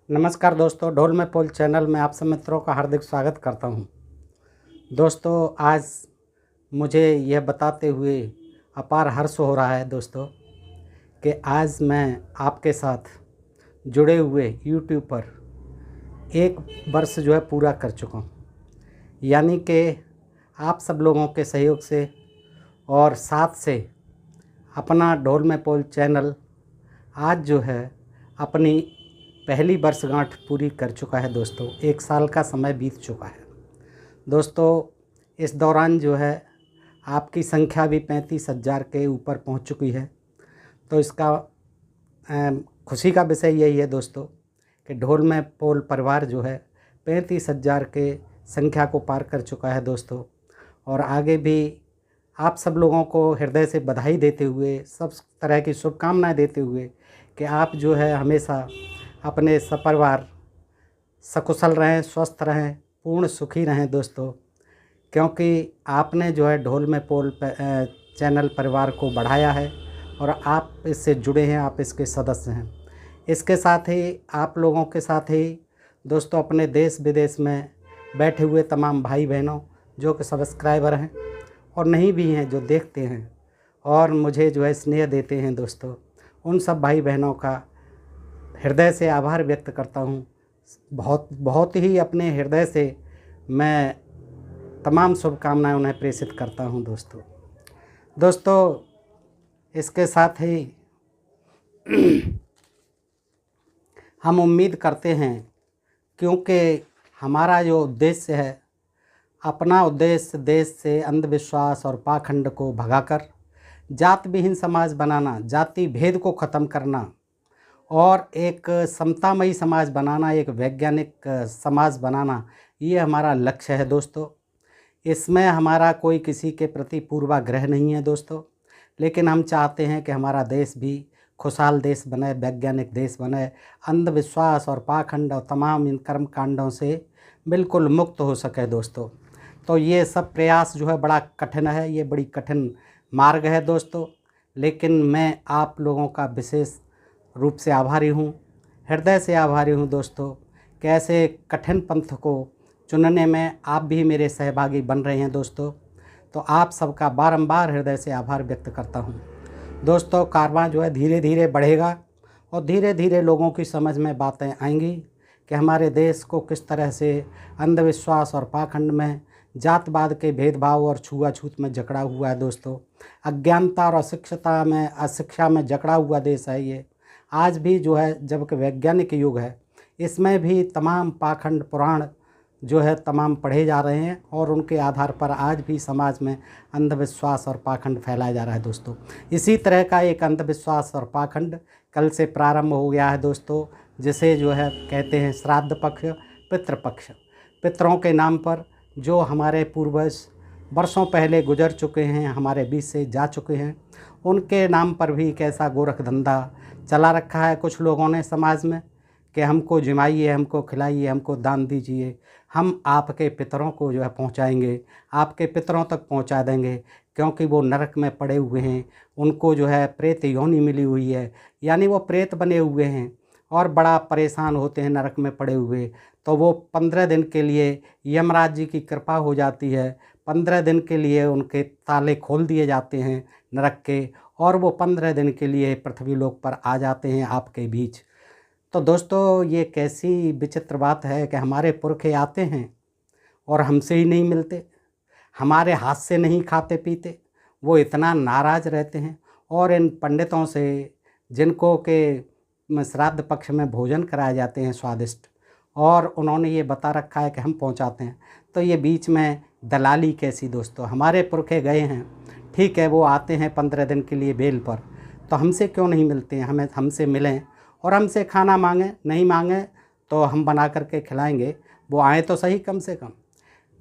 नमस्कार दोस्तों, ढोल में पोल चैनल में आप सब मित्रों का हार्दिक स्वागत करता हूं। दोस्तों, आज मुझे यह बताते हुए अपार हर्ष हो रहा है दोस्तों कि आज मैं आपके साथ जुड़े हुए यूट्यूब पर 1 वर्ष पूरा कर चुका हूं। यानी कि आप सब लोगों के सहयोग से और साथ से अपना ढोल में पोल चैनल आज अपनी पहली वर्षगांठ पूरी कर चुका है दोस्तों। 1 साल का समय बीत चुका है दोस्तों। इस दौरान आपकी संख्या भी 35,000 के ऊपर पहुंच चुकी है। तो इसका खुशी का विषय यही है दोस्तों कि ढोल में पोल परिवार 35,000 के संख्या को पार कर चुका है दोस्तों। और आगे भी आप सब लोगों को हृदय से बधाई देते हुए, सब तरह की शुभकामनाएं देते हुए कि आप हमेशा अपने सपरिवार सकुशल रहें, स्वस्थ रहें, पूर्ण सुखी रहें दोस्तों। क्योंकि आपने ढोल में पोल चैनल परिवार को बढ़ाया है और आप इससे जुड़े हैं, आप इसके सदस्य हैं। इसके साथ ही आप लोगों के साथ ही दोस्तों अपने देश विदेश में बैठे हुए तमाम भाई बहनों जो कि सब्सक्राइबर हैं और नहीं भी हैं, जो देखते हैं और मुझे स्नेह देते हैं दोस्तों, उन सब भाई बहनों का हृदय से आभार व्यक्त करता हूँ। बहुत ही अपने हृदय से मैं तमाम शुभकामनाएं उन्हें प्रेषित करता हूँ दोस्तों। इसके साथ ही हम उम्मीद करते हैं, क्योंकि हमारा जो उद्देश्य है, अपना उद्देश्य देश से अंधविश्वास और पाखंड को भगाकर जात विहीन समाज बनाना, जाति भेद को ख़त्म करना और एक समतामयी समाज बनाना, एक वैज्ञानिक समाज बनाना, ये हमारा लक्ष्य है दोस्तों। इसमें हमारा कोई किसी के प्रति पूर्वाग्रह नहीं है दोस्तों, लेकिन हम चाहते हैं कि हमारा देश भी खुशहाल देश बने, वैज्ञानिक देश बने, अंधविश्वास और पाखंड और तमाम इन कर्म कांडों से बिल्कुल मुक्त हो सके दोस्तों। तो ये सब प्रयास बड़ा कठिन है, ये बड़ी कठिन मार्ग है दोस्तों, लेकिन मैं आप लोगों का विशेष रूप से आभारी हूँ, हृदय से आभारी हूँ दोस्तों कि ऐसे कठिन पंथ को चुनने में आप भी मेरे सहभागी बन रहे हैं दोस्तों। तो आप सबका बारंबार हृदय से आभार व्यक्त करता हूँ दोस्तों। कारवां धीरे धीरे बढ़ेगा और धीरे धीरे लोगों की समझ में बातें आएंगी कि हमारे देश को किस तरह से अंधविश्वास और पाखंड में, जातवाद के भेदभाव और छुआछूत में जकड़ा हुआ है दोस्तों। अज्ञानता और अशिक्षा में जकड़ा हुआ देश है ये। आज भी जबकि वैज्ञानिक युग है, इसमें भी तमाम पाखंड पुराण तमाम पढ़े जा रहे हैं और उनके आधार पर आज भी समाज में अंधविश्वास और पाखंड फैलाया जा रहा है दोस्तों। इसी तरह का एक अंधविश्वास और पाखंड कल से प्रारंभ हो गया है दोस्तों, जिसे कहते हैं श्राद्ध पक्ष, पितृपक्ष। पितरों के नाम पर जो हमारे पूर्वज वर्षों पहले गुजर चुके हैं, हमारे बीच से जा चुके हैं, उनके नाम पर भी एक ऐसा गोरख धंधा चला रखा है कुछ लोगों ने समाज में कि हमको जिमाइए, हमको खिलाइए, हमको दान दीजिए, हम आपके पितरों को पहुंचाएंगे, आपके पितरों तक पहुंचा देंगे, क्योंकि वो नरक में पड़े हुए हैं, उनको प्रेत योनि मिली हुई है, यानी वो प्रेत बने हुए हैं और बड़ा परेशान होते हैं नरक में पड़े हुए। तो वो 15 दिन के लिए यमराज जी की कृपा हो जाती है, 15 दिन के लिए उनके ताले खोल दिए जाते हैं नरक के, और वो 15 दिन के लिए पृथ्वी लोक पर आ जाते हैं आपके बीच। तो दोस्तों, ये कैसी विचित्र बात है कि हमारे पुरखे आते हैं और हमसे ही नहीं मिलते, हमारे हाथ से नहीं खाते पीते, वो इतना नाराज़ रहते हैं। और इन पंडितों से जिनको के श्राद्ध पक्ष में भोजन कराए जाते हैं स्वादिष्ट, और उन्होंने ये बता रखा है कि हम पहुंचाते हैं, तो ये बीच में दलाली कैसी दोस्तों। हमारे पुरखे गए हैं, ठीक है, वो आते हैं 15 दिन के लिए बेल पर, तो हमसे क्यों नहीं मिलते हैं? हमसे मिलें और हमसे खाना मांगें, नहीं मांगें तो हम बना करके खिलाएंगे, वो आए तो सही कम से कम।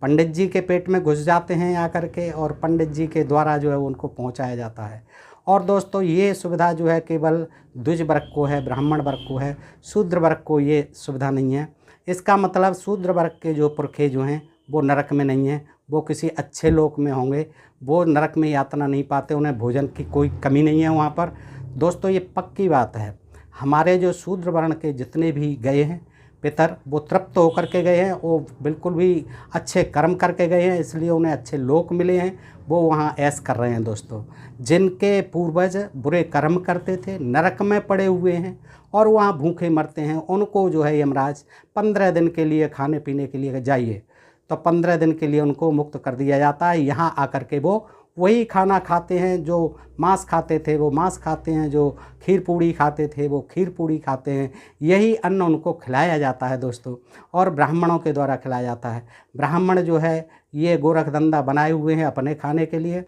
पंडित जी के पेट में घुस जाते हैं आकर के, और पंडित जी के द्वारा उनको पहुंचाया जाता है। और दोस्तों, ये सुविधा केवल द्विज वर्ग को है, ब्राह्मण वर्ग को है, शूद्र वर्ग को ये सुविधा नहीं है। इसका मतलब शूद्र वर्ग के पुरखे हैं वो नरक में नहीं हैं, वो किसी अच्छे लोक में होंगे, वो नरक में यातना नहीं पाते, उन्हें भोजन की कोई कमी नहीं है वहाँ पर दोस्तों। ये पक्की बात है। हमारे जो शूद्र वर्ण के जितने भी गए हैं, पितर वो तृप्त होकर के गए हैं, वो बिल्कुल भी अच्छे कर्म करके गए हैं, इसलिए उन्हें अच्छे लोक मिले हैं, वो वहाँ ऐश कर रहे हैं दोस्तों। जिनके पूर्वज बुरे कर्म करते थे, नरक में पड़े हुए हैं और वहाँ भूखे मरते हैं, उनको जो है यमराज 15 दिन के लिए खाने पीने के लिए जाइए, तो 15 दिन के लिए उनको मुक्त कर दिया जाता है। यहाँ आकर के वो वही खाना खाते हैं, जो मांस खाते थे वो मांस खाते हैं, जो खीर पूड़ी खाते थे वो खीर पूड़ी खाते हैं। यही अन्न उनको खिलाया जाता है दोस्तों, और ब्राह्मणों के द्वारा खिलाया जाता है। ब्राह्मण जो है ये गोरखधंधा बनाए हुए हैं अपने खाने के लिए।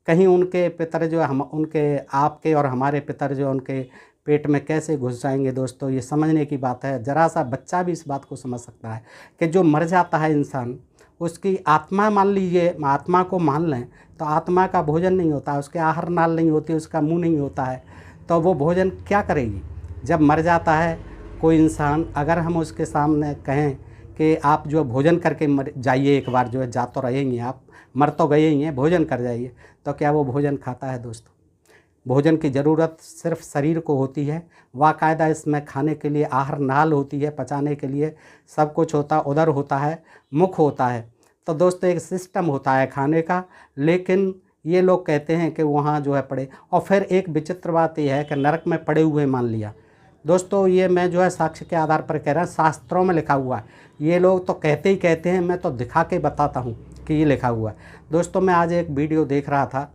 कहीं उनके पितर जो हम उनके आपके और हमारे पितर जो उनके पेट में कैसे घुस जाएंगे दोस्तों, ये समझने की बात है। ज़रा सा बच्चा भी इस बात को समझ सकता है कि जो मर जाता है इंसान, उसकी आत्मा मान लीजिए, आत्मा को मान लें तो आत्मा का भोजन नहीं होता, उसके आहार नाल नहीं होती, उसका मुंह नहीं होता है, तो वो भोजन क्या करेगी जब मर जाता है कोई इंसान। अगर हम उसके सामने कहें कि आप जो भोजन करके मर जाइए, एक बार जो है जा तो रहेंगे, आप मर तो गए ही हैं, भोजन कर जाइए, तो क्या वो भोजन खाता है दोस्तों? भोजन की ज़रूरत सिर्फ शरीर को होती है, बाकायदा इसमें खाने के लिए आहार नाल होती है, पचाने के लिए सब कुछ होता, उदर होता है, मुख होता है। तो दोस्तों एक सिस्टम होता है खाने का, लेकिन ये लोग कहते हैं कि वहाँ जो है पड़े। और फिर एक विचित्र बात यह है कि नरक में पड़े हुए मान लिया दोस्तों, ये मैं जो है साक्ष्य के आधार पर कह रहा हूँ, शास्त्रों में लिखा हुआ है। ये लोग तो कहते ही कहते हैं, मैं तो दिखा के बताता हूँ कि ये लिखा हुआ है। दोस्तों मैं आज एक वीडियो देख रहा था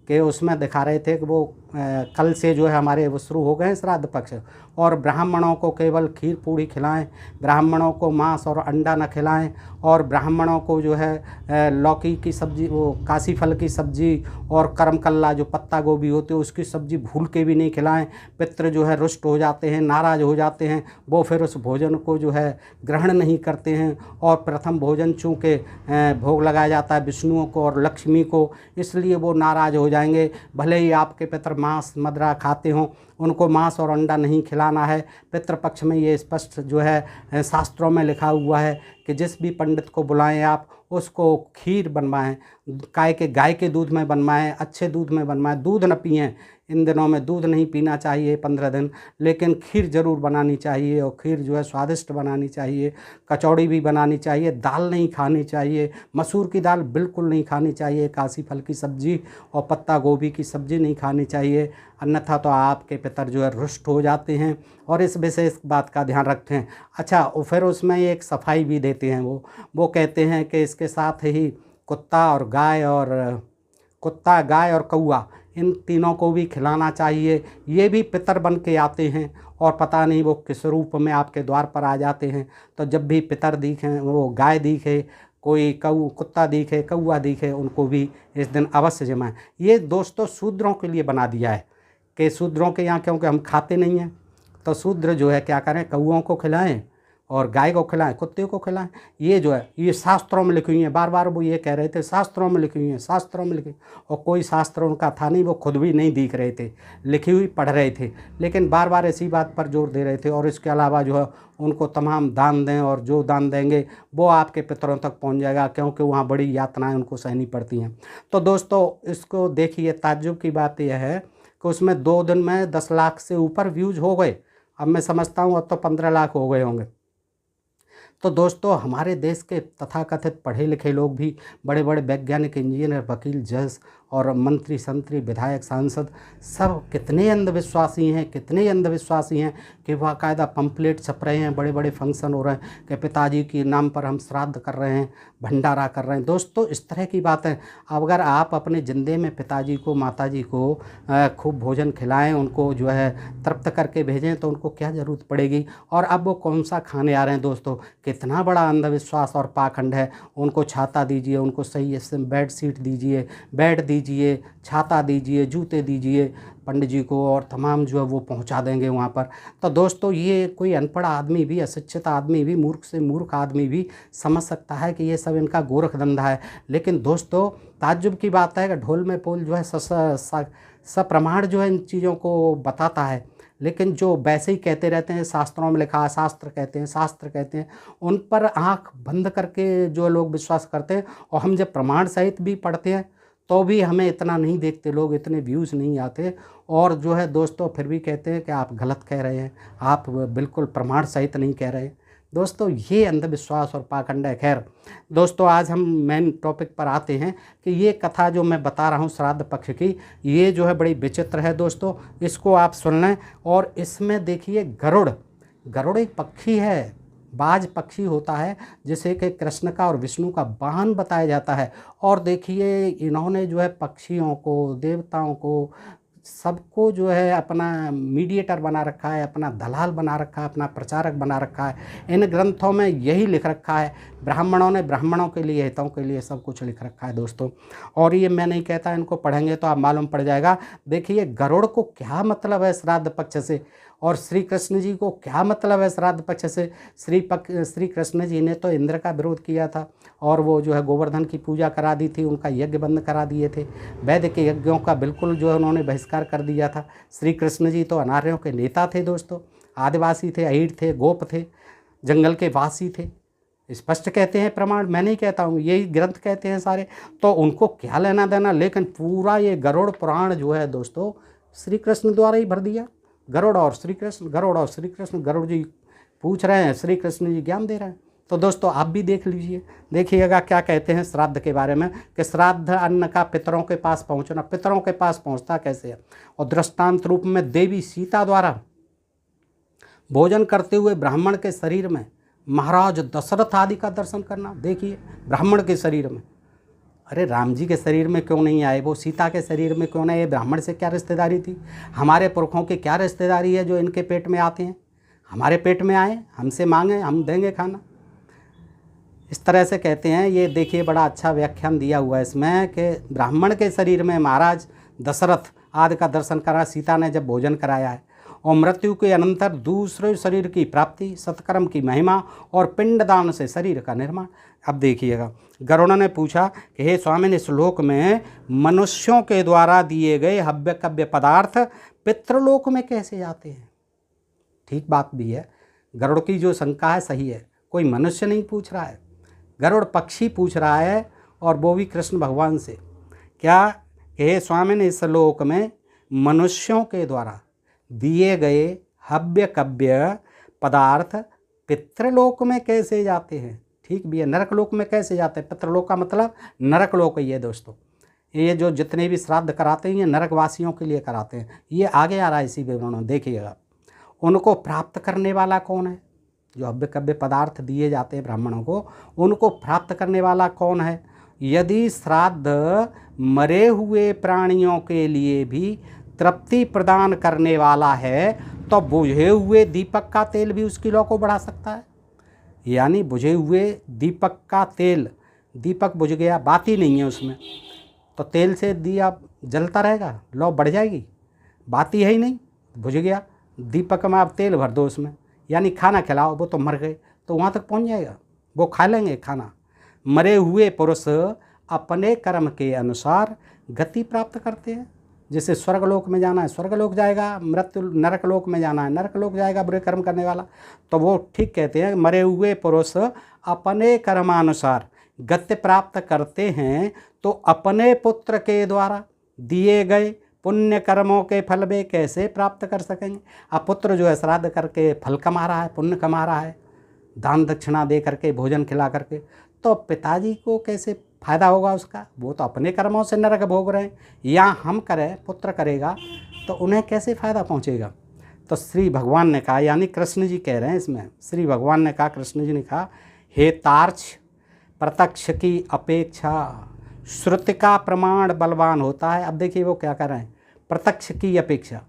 कि उसमें दिखा रहे थे कि वो कल से जो है हमारे वो शुरू हो गए हैं श्राद्ध पक्ष, और ब्राह्मणों को केवल खीर पूड़ी खिलाएं, ब्राह्मणों को मांस और अंडा न खिलाएं, और ब्राह्मणों को जो है लौकी की सब्ज़ी, वो काशी फल की सब्ज़ी और करम कल्ला जो पत्ता गोभी होती है उसकी सब्ज़ी भूल के भी नहीं खिलाएं। पितृ जो है रुष्ट हो जाते हैं, नाराज़ हो जाते हैं, वो फिर उस भोजन को जो है ग्रहण नहीं करते हैं। और प्रथम भोजन चूँकि भोग लगाया जाता है विष्णुओं को और लक्ष्मी को, इसलिए वो नाराज़ हो जाएंगे। भले ही आपके पितर मांस मदरा खाते हों, उनको मांस और अंडा नहीं खिलाना है। पितृपक्ष में ये स्पष्ट जो है शास्त्रों में लिखा हुआ है कि जिस भी पंडित को बुलाएं आप उसको खीर बनवाएं, गाय के दूध में बनवाएं, अच्छे दूध में बनवाएं। दूध न पिएं, इन दिनों में दूध नहीं पीना चाहिए 15 दिन, लेकिन खीर ज़रूर बनानी चाहिए, और खीर जो है स्वादिष्ट बनानी चाहिए। कचौड़ी भी बनानी चाहिए, दाल नहीं खानी चाहिए, मसूर की दाल बिल्कुल नहीं खानी चाहिए, काशी फल की सब्ज़ी और पत्ता गोभी की सब्ज़ी नहीं खानी चाहिए, अन्यथा तो आपके पितर जो है रुष्ट हो जाते हैं। और इस विशेष बात का ध्यान रखते हैं। अच्छा, और फिर उसमें एक सफाई भी देते हैं, वो कहते हैं कि इसके साथ ही कुत्ता गाय और कौआ, इन तीनों को भी खिलाना चाहिए। ये भी पितर बन के आते हैं और पता नहीं वो किस रूप में आपके द्वार पर आ जाते हैं। तो जब भी पितर दिखें, वो गाय दिखे, कोई कुत्ता दिखे, कौआ दिखे, उनको भी इस दिन अवश्य जमाएं। ये दोस्तों शूद्रों के लिए बना दिया है कि शूद्रों के यहाँ, क्योंकि हम खाते नहीं हैं, तो शूद्र जो है क्या करें, कौओं को खिलाएं और गाय को खिलाएं, कुत्ते को खिलाएं। ये जो है ये शास्त्रों में लिखी हुई है। बार बार वो ये कह रहे थे शास्त्रों में लिखी हुई है, शास्त्रों में लिखी, और कोई शास्त्र उनका था नहीं, वो खुद भी नहीं दिख रहे थे, लिखी हुई पढ़ रहे थे, लेकिन बार बार इसी बात पर जोर दे रहे थे। और इसके अलावा जो है उनको तमाम दान दें, और जो दान देंगे वो आपके पितरों तक पहुंच जाएगा, क्योंकि वहाँ बड़ी यातनाएं उनको सहनी पड़ती हैं। तो दोस्तों इसको देखिए, ताज्जुब की बात यह है कि उसमें 2 दिन में 10 लाख से ऊपर व्यूज़ हो गए। अब मैं समझता हूँ अब तो 15 लाख हो गए होंगे। तो दोस्तों हमारे देश के तथाकथित पढ़े लिखे लोग भी, बड़े बड़े वैज्ञानिक, इंजीनियर, वकील, जज और मंत्री, संतरी, विधायक, सांसद, सब कितने अंधविश्वासी हैं, कितने अंधविश्वासी हैं कि बाकायदा पंपलेट छप रहे हैं, बड़े बड़े फंक्शन हो रहे हैं कि पिताजी के नाम पर हम श्राद्ध कर रहे हैं, भंडारा कर रहे हैं। दोस्तों इस तरह की बात है। अगर आप अपने जिंदे में पिताजी को, माताजी को खूब भोजन खिलाएं, उनको जो है तृप्त करके भेजें, तो उनको क्या ज़रूरत पड़ेगी। और अब वो कौन सा खाने आ रहे हैं दोस्तों, कितना बड़ा अंधविश्वास और पाखंड है। उनको छाता दीजिए, उनको सही से बेड शीट दीजिए, बेड दीजिए, छाता दीजिए, जूते दीजिए पंडित जी को, और तमाम जो है वो पहुंचा देंगे वहाँ पर। तो दोस्तों ये कोई अनपढ़ आदमी भी, अशिक्षित आदमी भी, मूर्ख से मूर्ख आदमी भी समझ सकता है कि ये सब इनका गोरख धंधा है। लेकिन दोस्तों ताज्जुब की बात है कि ढोल में पोल जो है सप्रमाण जो है इन चीज़ों को बताता है, लेकिन जो वैसे ही कहते रहते हैं शास्त्रों में लिखा, शास्त्र कहते हैं, शास्त्र कहते हैं, उन पर आंख बंद करके जो लोग विश्वास करते हैं। और हम जब प्रमाण सहित भी पढ़ते हैं तो भी हमें इतना नहीं देखते लोग, इतने व्यूज़ नहीं आते। और जो है दोस्तों फिर भी कहते हैं कि आप गलत कह रहे हैं, आप बिल्कुल प्रमाण सहित नहीं कह रहे। दोस्तों ये अंधविश्वास और पाखंड है। खैर दोस्तों, आज हम मेन टॉपिक पर आते हैं कि ये कथा जो मैं बता रहा हूँ श्राद्ध पक्ष की, ये जो है बड़ी विचित्र है दोस्तों। इसको आप सुन लें। और इसमें देखिए गरुड़ एक पक्षी है, बाज पक्षी होता है, जिसे कि कृष्ण का और विष्णु का वाहन बताया जाता है। और देखिए इन्होंने जो है पक्षियों को, देवताओं को, सबको जो है अपना मीडिएटर बना रखा है, अपना दलाल बना रखा है, अपना प्रचारक बना रखा है। इन ग्रंथों में यही लिख रखा है। ब्राह्मणों ने ब्राह्मणों के लिए, हितों के लिए सब कुछ लिख रखा है दोस्तों। और ये मैं नहीं कहता, इनको पढ़ेंगे तो आप मालूम पड़ जाएगा। देखिए गरुड़ को क्या मतलब है श्राद्ध पक्ष से, और श्री कृष्ण जी को क्या मतलब है श्राद्ध पक्ष से। श्री कृष्ण जी ने तो इंद्र का विरोध किया था, और वो जो है गोवर्धन की पूजा करा दी थी, उनका यज्ञ बंद करा दिए थे, वैदिक यज्ञों का बिल्कुल जो है उन्होंने बहिष्कार कर दिया था। श्री कृष्ण जी तो अनार्यों के नेता थे दोस्तों, आदिवासी थे, अहीर थे, गोप थे, जंगल के वासी थे। स्पष्ट कहते हैं प्रमाण, मैं नहीं कहता हूँ, यही ग्रंथ कहते हैं सारे। तो उनको क्या लेना देना। लेकिन पूरा ये गरुड़ पुराण जो है दोस्तों श्री कृष्ण द्वारा ही भर दिया। गरुड़ और श्री कृष्ण, गरुड़ और श्री कृष्ण। गरुड़ जी पूछ रहे हैं, श्री कृष्ण जी ज्ञान दे रहे हैं। तो दोस्तों आप भी देख लीजिए, देखिएगा क्या कहते हैं श्राद्ध के बारे में, कि श्राद्ध अन्न का पितरों के पास पहुंचना। पितरों के पास पहुंचता कैसे है। और दृष्टांत रूप में देवी सीता द्वारा भोजन करते हुए ब्राह्मण के शरीर में महाराज दशरथ आदि का दर्शन करना। देखिए ब्राह्मण के शरीर में, अरे राम जी के शरीर में क्यों नहीं आए, वो सीता के शरीर में क्यों नहीं आए। ब्राह्मण से क्या रिश्तेदारी थी, हमारे पुरखों की क्या रिश्तेदारी है जो इनके पेट में आते हैं। हमारे पेट में आए, हमसे मांगे, हम देंगे खाना। इस तरह से कहते हैं। ये देखिए बड़ा अच्छा व्याख्यान दिया हुआ है इसमें, कि ब्राह्मण के शरीर में महाराज दशरथ आदि का दर्शन करा सीता ने जब भोजन कराया है। और मृत्यु के अनंतर दूसरे शरीर की प्राप्ति, सत्कर्म की महिमा और पिंडदान से शरीर का निर्माण। अब देखिएगा, गरुड़ ने पूछा कि हे स्वामिन, इस श्लोक में मनुष्यों के द्वारा दिए गए हव्य कव्य पदार्थ पितृलोक में कैसे जाते हैं। ठीक बात भी है, गरुड़ की जो शंका है सही है। कोई मनुष्य नहीं पूछ रहा है, गरुड़ पक्षी पूछ रहा है, और वो भी कृष्ण भगवान से। क्या कि हे स्वामिन, इस श्लोक में मनुष्यों के द्वारा दिए गए हव्य कव्य पदार्थ पितृलोक में कैसे जाते हैं। ठीक भी है, नरक लोक में कैसे जाते हैं। पितृलोक का मतलब नरक लोक ही है दोस्तों। ये जो जितने भी श्राद्ध कराते हैं ये नरकवासियों के लिए कराते हैं। ये आगे आ रहा है इसी विवरण में, देखिएगा। उनको प्राप्त करने वाला कौन है। जो हव्य कव्य पदार्थ दिए जाते हैं ब्राह्मणों को, उनको प्राप्त करने वाला कौन है। यदि श्राद्ध मरे हुए प्राणियों के लिए भी तृप्ति प्रदान करने वाला है, तो बुझे हुए दीपक का तेल भी उसकी लौ को बढ़ा सकता है। यानी बुझे हुए दीपक का तेल, दीपक बुझ गया, बाती नहीं है उसमें, तो तेल से दिया जलता रहेगा, लौ बढ़ जाएगी। बाती है ही नहीं, बुझ गया, दीपक में आप तेल भर दो उसमें, यानी खाना खिलाओ, वो तो मर गए, तो वहाँ तक पहुँच जाएगा, वो खा लेंगे खाना। मरे हुए पुरुष अपने कर्म के अनुसार गति प्राप्त करते हैं। जैसे स्वर्गलोक में जाना है स्वर्गलोक जाएगा, मृत्यु नरक लोक में जाना है नरक लोक जाएगा बुरे कर्म करने वाला। तो वो ठीक कहते हैं, मरे हुए पुरुष अपने कर्मानुसार गति प्राप्त करते हैं, तो अपने पुत्र के द्वारा दिए गए पुण्य कर्मों के फल वे कैसे प्राप्त कर सकेंगे। अब पुत्र जो है श्राद्ध करके फल कमा रहा है, पुण्य कमा रहा है, दान दक्षिणा दे करके, भोजन खिला करके, तो पिताजी को कैसे फायदा होगा उसका। वो तो अपने कर्मों से नरक भोग रहे हैं, या हम करें, पुत्र करेगा, तो उन्हें कैसे फ़ायदा पहुंचेगा। तो श्री भगवान ने कहा, यानी कृष्ण जी कह रहे हैं इसमें, श्री भगवान ने कहा, कृष्ण जी ने कहा, हे तार्क्ष, प्रत्यक्ष की अपेक्षा श्रुति का प्रमाण बलवान होता है। अब देखिए वो क्या कर रहे हैं, प्रत्यक्ष की अपेक्षा।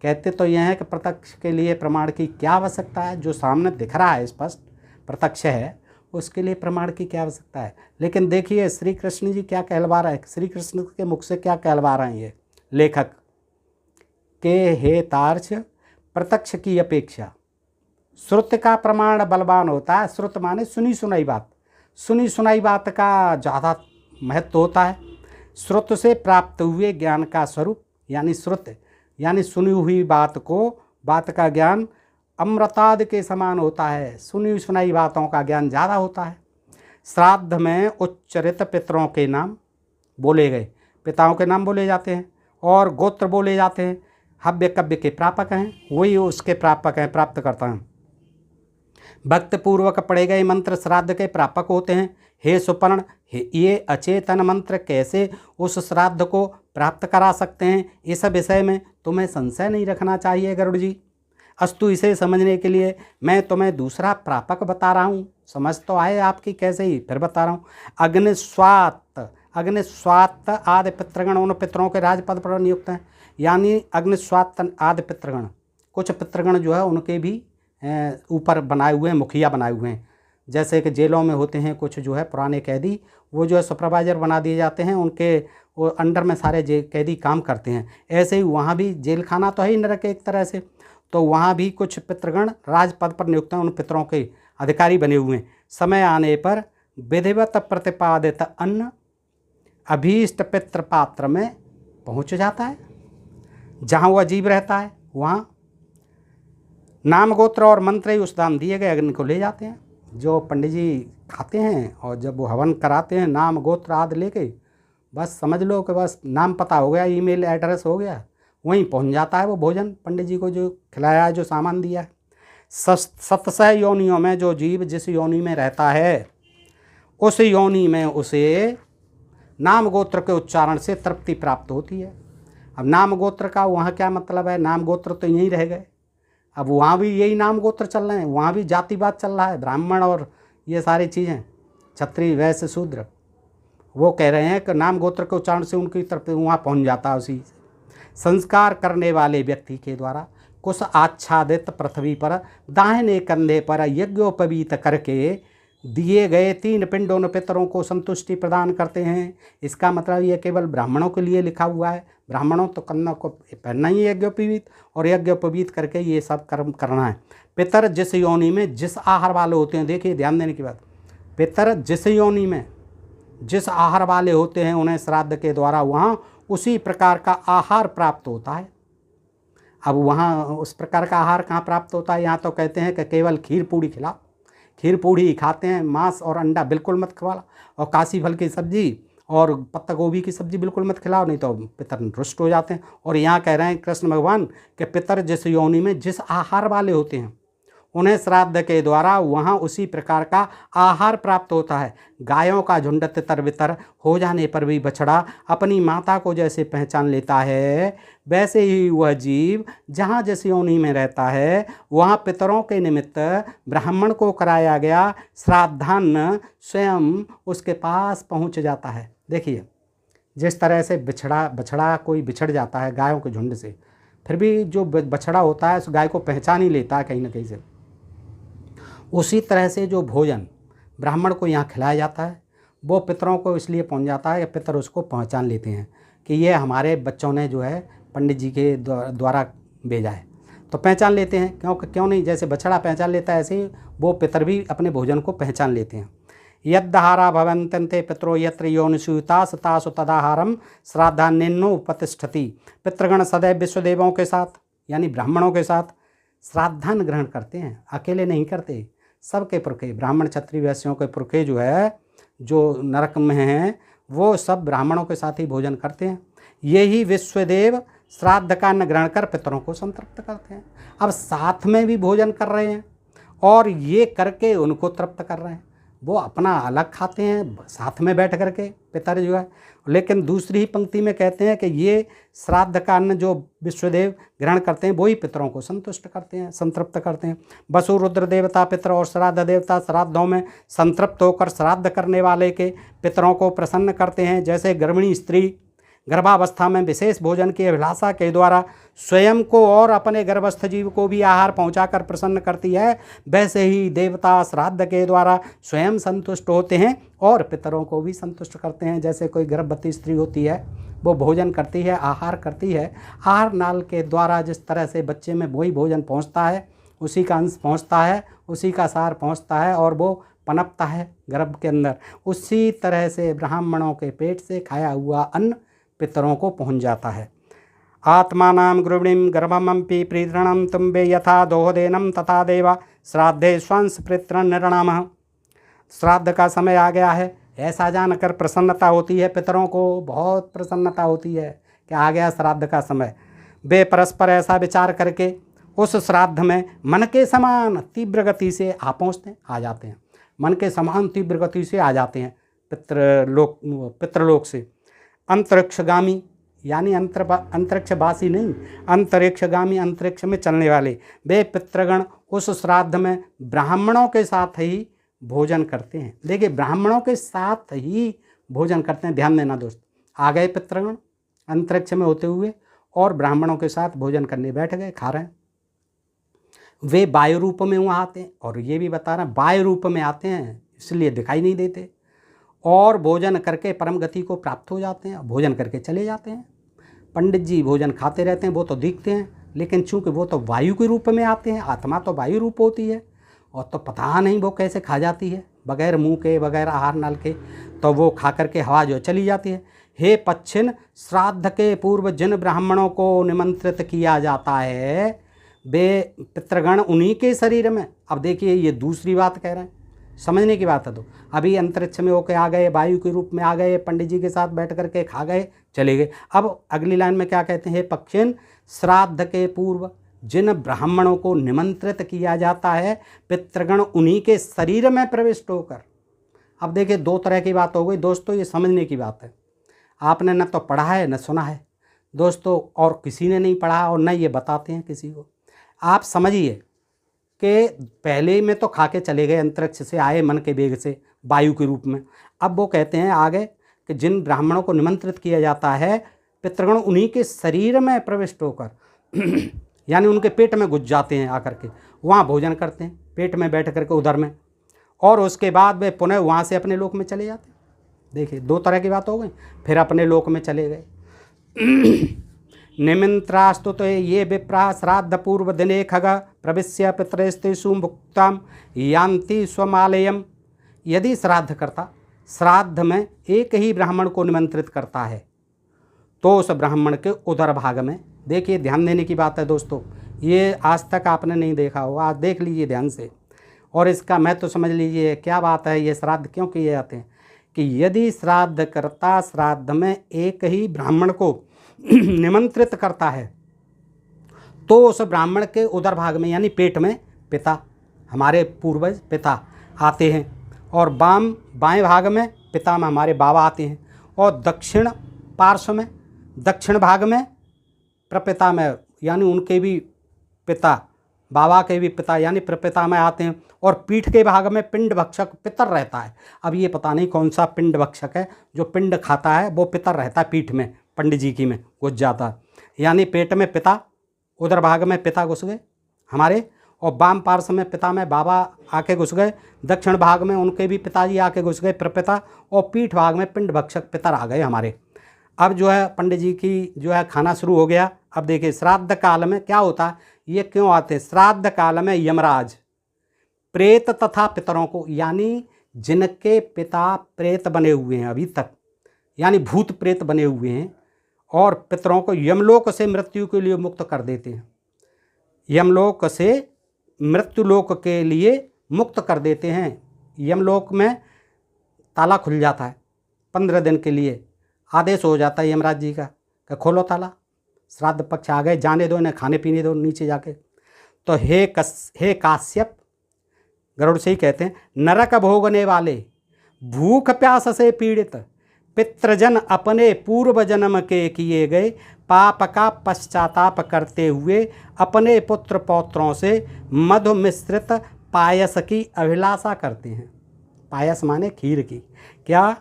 कहते तो यह है कि प्रत्यक्ष के लिए प्रमाण की क्या आवश्यकता है। जो सामने दिख रहा है स्पष्ट प्रत्यक्ष है, उसके लिए प्रमाण की क्या आवश्यकता है। लेकिन देखिए श्री कृष्ण जी क्या कहलवा रहे हैं, श्री कृष्ण के मुख से क्या कहलवा रहे हैं ये लेखक के, हे तार्क्ष, प्रत्यक्ष की अपेक्षा श्रुति का प्रमाण बलवान होता है। श्रुत माने सुनी सुनाई बात, सुनी सुनाई बात का ज़्यादा महत्व होता है। श्रुत से प्राप्त हुए ज्ञान का स्वरूप, यानी श्रुत यानी सुनी हुई बात को, बात का ज्ञान अमृतादि के समान होता है। सुनी सुनाई बातों का ज्ञान ज़्यादा होता है। श्राद्ध में उच्चरित पितरों के नाम बोले गए, पिताओं के नाम बोले जाते हैं, और गोत्र बोले जाते हैं। हव्य कव्य के प्रापक हैं, वही उसके प्रापक हैं, प्राप्त करता हैं। भक्ति पूर्वक पढ़े गए मंत्र श्राद्ध के प्रापक होते हैं। हे सुपर्ण, ये अचेतन मंत्र कैसे उस श्राद्ध को प्राप्त करा सकते हैं, इस विषय में तुम्हें संशय नहीं रखना चाहिए गरुड़ जी। अस्तु, इसे समझने के लिए मैं तुम्हें दूसरा प्रापक बता रहा हूँ। समझ तो आए आपकी कैसे ही, फिर बता रहा हूँ। अग्निस्वात्त आदि पितृगण उन पितरों के राजपद पर नियुक्त हैं। यानी अग्निस्वात्त आदि पितृगण, कुछ पितृगण जो है उनके भी ऊपर बनाए हुए हैं, मुखिया बनाए हुए हैं। जैसे कि जेलों में होते हैं कुछ जो है पुराने कैदी, वो जो है सुपरवाइजर बना दिए जाते हैं, उनके वो अंडर में सारे कैदी काम करते हैं। ऐसे ही वहाँ भी जेल खाना तो है ही नरक एक तरह से, तो वहाँ भी कुछ पितृगण राजपद पर नियुक्त हैं, उन पितरों के अधिकारी बने हुए हैं। समय आने पर विधिवत प्रतिपादित अन्न अभीष्ट पितृ पात्र में पहुँच जाता है। जहाँ वो अजीब रहता है वहाँ नाम गोत्र और मंत्र ही उस दान दिए गए अग्नि को ले जाते हैं। जो पंडित जी खाते हैं और जब वो हवन कराते हैं नाम गोत्र आदि लेके, बस समझ लो कि बस नाम पता हो गया, ईमेल एड्रेस हो गया, वहीं पहुंच जाता है वो भोजन पंडित जी को जो खिलाया है, जो सामान दिया है। सतसह योनियों में जो जीव जिस योनि में रहता है उस योनि में उसे नाम गोत्र के उच्चारण से तृप्ति प्राप्त होती है। अब नाम गोत्र का वहाँ क्या मतलब है, नाम गोत्र तो यहीं रह गए, अब वहाँ भी यही नाम गोत्र चल रहे हैं, वहाँ भी जातिवाद चल रहा है, ब्राह्मण और ये सारी चीज़ें, क्षत्रिय वैश्य शूद्र, वो कह रहे हैं कि नाम गोत्र के उच्चारण से उनकी तरफ वहाँ पहुँच जाता है। उसी संस्कार करने वाले व्यक्ति के द्वारा कुछ आच्छादित पृथ्वी पर दाहिने कंधे पर यज्ञोपवीत करके दिए गए 3 पिंड उन पितरों को संतुष्टि प्रदान करते हैं। इसका मतलब ये केवल ब्राह्मणों के लिए लिखा हुआ है, ब्राह्मणों तो कन्या को पहनना ही यज्ञोपवीत, और यज्ञोपवीत करके ये सब कर्म करना है। पितर जिस योनि में जिस आहार वाले होते हैं, देखिए ध्यान देने की बात, पितर जिस योनि में जिस आहार वाले होते हैं उन्हें श्राद्ध के द्वारा वहाँ उसी प्रकार का आहार प्राप्त होता है। अब वहाँ उस प्रकार का आहार कहाँ प्राप्त होता है, यहाँ तो कहते हैं कि केवल खीर पूड़ी खिलाओ, खीर पूड़ी ही खाते हैं, मांस और अंडा बिल्कुल मत खिलाओ, और काशी फल की सब्जी और पत्ता गोभी की सब्जी बिल्कुल मत खिलाओ, नहीं तो पितर रुष्ट हो जाते हैं। और यहाँ कह रहे हैं कृष्ण भगवान कि पितर जिस योनि में जिस आहार वाले होते हैं उन्हें श्राद्ध के द्वारा वहाँ उसी प्रकार का आहार प्राप्त होता है। गायों का झुंड तितर बितर हो जाने पर भी बछड़ा अपनी माता को जैसे पहचान लेता है, वैसे ही वह जीव जहाँ जिस योनि में रहता है वहाँ पितरों के निमित्त ब्राह्मण को कराया गया श्राद्धान्न स्वयं उसके पास पहुँच जाता है। देखिए जिस तरह से बछड़ा कोई बिछड़ जाता है गायों के झुंड से, फिर भी जो बछड़ा होता है उस गाय को पहचान ही लेता है कहीं ना कहीं से। उसी तरह से जो भोजन ब्राह्मण को यहाँ खिलाया जाता है वो पितरों को इसलिए पहुँच जाता है कि पितर उसको पहचान लेते हैं कि ये हमारे बच्चों ने जो है पंडित जी के द्वारा भेजा है, तो पहचान लेते हैं। क्यों नहीं, जैसे बछड़ा पहचान लेता है ऐसे ही वो पितर भी अपने भोजन को पहचान लेते हैं। यद्दहारा भवन्ते पितरो यत्र योनिषुतास तासु तदाहारम श्राद्धान्नो उपतिष्ठति। पितृगण सदैव विश्वदेवों के साथ यानी ब्राह्मणों के साथ श्राद्धान्न ग्रहण करते हैं, अकेले नहीं करते। सबके पुरखे ब्राह्मण क्षत्रिय वैश्यों के पुरखे जो है जो नरक में हैं वो सब ब्राह्मणों के साथ ही भोजन करते हैं। यही विश्वदेव श्राद्ध का अन्न ग्रहण कर पितरों को संतृप्त करते हैं। अब साथ में भी भोजन कर रहे हैं और ये करके उनको तृप्त कर रहे हैं। वो अपना अलग खाते हैं साथ में बैठ करके पितर जो है, लेकिन दूसरी ही पंक्ति में कहते हैं कि ये श्राद्ध का अन्न जो विश्वदेव ग्रहण करते हैं वही पितरों को संतुष्ट करते हैं, संतृप्त करते हैं। वसु रुद्र देवता पितर और श्राद्ध देवता श्राद्धों में संतृप्त होकर श्राद्ध करने वाले के पितरों को प्रसन्न करते हैं। जैसे गर्भिणी स्त्री गर्भावस्था में विशेष भोजन की अभिलाषा के द्वारा स्वयं को और अपने गर्भस्थ जीव को भी आहार पहुंचाकर प्रसन्न करती है, वैसे ही देवता श्राद्ध के द्वारा स्वयं संतुष्ट होते हैं और पितरों को भी संतुष्ट करते हैं। जैसे कोई गर्भवती स्त्री होती है वो भोजन करती है, आहार करती है, आहार नाल के द्वारा जिस तरह से बच्चे में वही भोजन पहुँचता है, उसी का अंश पहुँचता है, उसी का सार पहुँचता है और वो पनपता है गर्भ के अंदर, उसी तरह से ब्राह्मणों के पेट से खाया हुआ अन्न पितरों को पहुँच जाता है। आत्मानां गृहिणीं गर्भमपि प्रीतृणं तुम्बे यथा दोहदेनम तथा देवा श्राद्धे स्वंस प्रीतृण निर्णामः। श्राद्ध का समय आ गया है ऐसा जानकर प्रसन्नता होती है, पितरों को बहुत प्रसन्नता होती है कि आ गया श्राद्ध का समय। वे परस्पर ऐसा विचार करके उस श्राद्ध में मन के समान तीव्र गति से आ पहुँचते हैं, आ जाते हैं, मन के समान तीव्र गति से आ जाते हैं पितृलोक से। अंतरिक्षगामी यानी अंतरिक्षवासी नहीं, अंतरिक्षगामी, अंतरिक्ष में चलने वाले वे पितृगण उस श्राद्ध में ब्राह्मणों के साथ ही भोजन करते हैं। देखिए, ब्राह्मणों के साथ ही भोजन करते हैं, ध्यान देना दोस्त। आ गए पितृगण अंतरिक्ष में होते हुए और ब्राह्मणों के साथ भोजन करने बैठ गए, खा रहे हैं। वे वायु रूप में वहाँ आते हैं, और ये भी बता रहे हैं वायु रूप में आते हैं, इसलिए दिखाई नहीं देते, और भोजन करके परम गति को प्राप्त हो जाते हैं, भोजन करके चले जाते हैं। पंडित जी भोजन खाते रहते हैं, वो तो दिखते हैं, लेकिन चूंकि वो तो वायु के रूप में आते हैं, आत्मा तो वायु रूप होती है, और तो पता नहीं वो कैसे खा जाती है, बगैर मुंह के, बगैर आहार नल के, तो वो खा करके हवा जो चली जाती है। हे पच्छिन, श्राद्ध के पूर्व जिन ब्राह्मणों को निमंत्रित किया जाता है वे पितृगण उन्हीं के शरीर में। अब देखिए, ये दूसरी बात कह रहे हैं, समझने की बात है। तो अभी अंतरिक्ष में होके आ गए, वायु के रूप में आ गए, पंडित जी के साथ बैठ करके खा गए, चले गए। अब अगली लाइन में क्या कहते हैं, पक्षिन, श्राद्ध के पूर्व जिन ब्राह्मणों को निमंत्रित किया जाता है पितृगण उन्हीं के शरीर में प्रविष्ट होकर। अब देखिए, दो तरह की बात हो गई दोस्तों, ये समझने की बात है। आपने न तो पढ़ा है न सुना है दोस्तों, और किसी ने नहीं पढ़ा और न ये बताते हैं किसी को। आप समझिए कि पहले में तो खा के चले गए, अंतरिक्ष से आए मन के वेग से वायु के रूप में। अब वो कहते हैं आगे कि जिन ब्राह्मणों को निमंत्रित किया जाता है पितृगण उन्हीं के शरीर में प्रविष्ट होकर यानी उनके पेट में घुस जाते हैं, आकर के वहाँ भोजन करते हैं, पेट में बैठ करके उधर में, और उसके बाद वे पुनः वहाँ से अपने लोक में चले जाते हैं। देखिए, दो तरह की बात हो गई, फिर अपने लोक में चले गए। निमंत्रास्तु तो ये विप्रा श्राद्ध पूर्व दिने खग प्रविश्य पितृस्तेषु भुक्ताम यान्ति स्वमालयम। यदि श्राद्ध करता श्राद्ध में एक ही ब्राह्मण को निमंत्रित करता है तो उस ब्राह्मण के उदर भाग में, देखिए ध्यान देने की बात है दोस्तों, ये आज तक आपने नहीं देखा होगा, आज देख लीजिए ध्यान से और इसका महत्व समझ लीजिए। क्या बात है, ये श्राद्ध क्यों किए जाते हैं कि यदि श्राद्ध करता श्राद्ध में एक ही ब्राह्मण को निमंत्रित करता है तो उस ब्राह्मण के उदर भाग में यानी पेट में पिता, हमारे पूर्वज पिता आते हैं, और बाएं भाग में पिता में हमारे बाबा आते हैं, और दक्षिण पार्श्व में दक्षिण भाग में प्रपिता में यानी उनके भी पिता, बाबा के भी पिता यानी प्रपिता में आते हैं, और पीठ के भाग में पिंड भक्षक पितर रहता है। अब ये पता नहीं कौन सा पिंड भक्षक है, जो पिंड खाता है वो पितर रहता है, पीठ में पंडित जी की में घुस जाता है, यानी पेट में पिता, उधर भाग में पिता घुस गए हमारे, और वाम पार्श्व में पिता में बाबा आके घुस गए, दक्षिण भाग में उनके भी पिताजी आके घुस गए प्रपिता, और पीठ भाग में पिंड भक्षक पितर आ गए हमारे। अब जो है पंडित जी की जो है खाना शुरू हो गया। अब देखिए श्राद्ध काल में क्या होता है, ये क्यों आते हैं, श्राद्ध काल में यमराज प्रेत तथा पितरों को, यानी जिनके पिता प्रेत बने हुए हैं अभी तक, यानी भूत प्रेत बने हुए हैं, और पितरों को यमलोक से मृत्यु के लिए मुक्त कर देते हैं, यमलोक से मृत्युलोक के लिए मुक्त कर देते हैं। यमलोक में ताला खुल जाता है 15 दिन के लिए, आदेश हो जाता है यमराज जी का कि खोलो ताला, श्राद्ध पक्ष आ गए, जाने दो इन्हें, खाने पीने दो नीचे जाके। तो हे काश्यप, गरुड़ से ही कहते हैं, नरक भोगने वाले, भूख प्यास से पीड़ित पितृजन अपने पूर्व जन्म के किए गए पाप का पश्चाताप करते हुए अपने पुत्र पौत्रों से मधु मिश्रित पायस की अभिलाषा करते हैं। पायस माने खीर की। क्या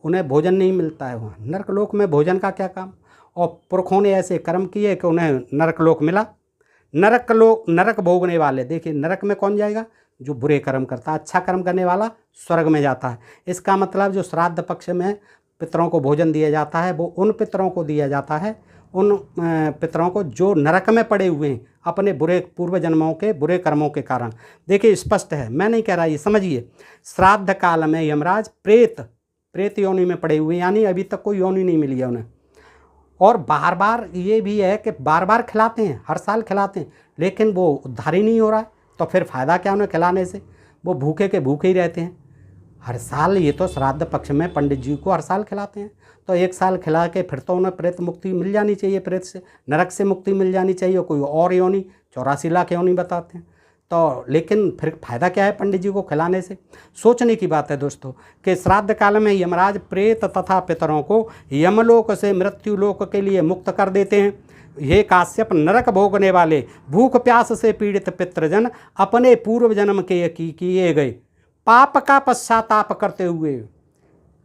उन्हें भोजन नहीं मिलता है वहाँ नरकलोक में, भोजन का क्या काम, और पुरखों ने ऐसे कर्म किए कि उन्हें नरकलोक मिला। नरक भोगने वाले, देखिए नरक में कौन जाएगा, जो बुरे कर्म करता है, अच्छा कर्म करने वाला स्वर्ग में जाता है। इसका मतलब जो श्राद्ध पक्ष में पितरों को भोजन दिया जाता है वो उन पितरों को दिया जाता है, उन पितरों को जो नरक में पड़े हुए हैं अपने बुरे पूर्व जन्मों के बुरे कर्मों के कारण। देखिए स्पष्ट है, मैं नहीं कह रहा, ये समझिए। श्राद्ध काल में यमराज प्रेत योनि में पड़े हुए, यानी अभी तक कोई योनि नहीं मिली है उन्हें, और बार बार ये भी है कि बार बार खिलाते हैं, हर साल खिलाते हैं, लेकिन वो उद्धार ही नहीं हो रहा है, तो फिर फ़ायदा क्या उन्हें खिलाने से, वो भूखे के भूखे ही रहते हैं हर साल। ये तो श्राद्ध पक्ष में पंडित जी को हर साल खिलाते हैं, तो एक साल खिला के फिर तो उन्हें प्रेत मुक्ति मिल जानी चाहिए, प्रेत से नरक से मुक्ति मिल जानी चाहिए, कोई और योनि 84 लाख क्यों नहीं बताते हैं? तो लेकिन फिर फ़ायदा क्या है पंडित जी को खिलाने से? सोचने की बात है दोस्तों कि श्राद्ध काल में यमराज प्रेत तथा पितरों को यमलोक से मृत्युलोक के लिए मुक्त कर देते हैं। ये काश्यप नरक भोगने वाले भूख प्यास से पीड़ित पितृजन अपने पूर्व जन्म के किए गए पाप का पश्चाताप करते हुए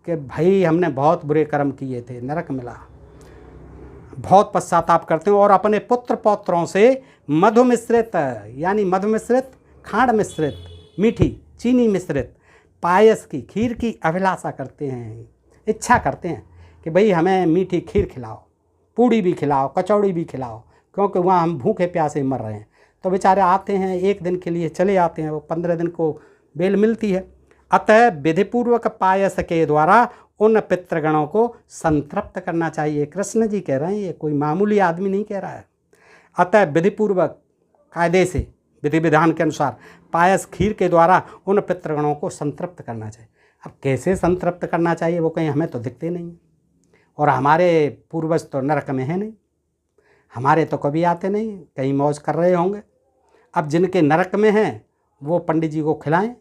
कि भाई हमने बहुत बुरे कर्म किए थे, नरक मिला, बहुत पश्चाताप करते हैं और अपने पुत्र पौत्रों से मधु मिश्रित, यानी मधु मिश्रित, खांड मिश्रित, मीठी चीनी मिश्रित पायस की, खीर की अभिलाषा करते हैं, इच्छा करते हैं कि भाई हमें मीठी खीर खिलाओ, पूड़ी भी खिलाओ, कचौड़ी भी खिलाओ, क्योंकि वहाँ हम भूखे प्यासे मर रहे हैं। तो बेचारे आते हैं, एक दिन के लिए चले आते हैं, वो 15 दिन को बेल मिलती है। अतः विधिपूर्वक पायस के द्वारा उन पितृगणों को संतृप्त करना चाहिए। कृष्ण जी कह रहे हैं, ये कोई मामूली आदमी नहीं कह रहा है। अतः विधिपूर्वक कायदे से, विधि विधान के अनुसार पायस खीर के द्वारा उन पितृगणों को संतृप्त करना चाहिए। अब कैसे संतृप्त करना चाहिए वो कहीं हमें तो दिखते नहीं, और हमारे पूर्वज तो नरक में है नहीं, हमारे तो कभी आते नहीं, कहीं मौज कर रहे होंगे। अब जिनके नरक में हैं वो पंडित जी को खिलाएं,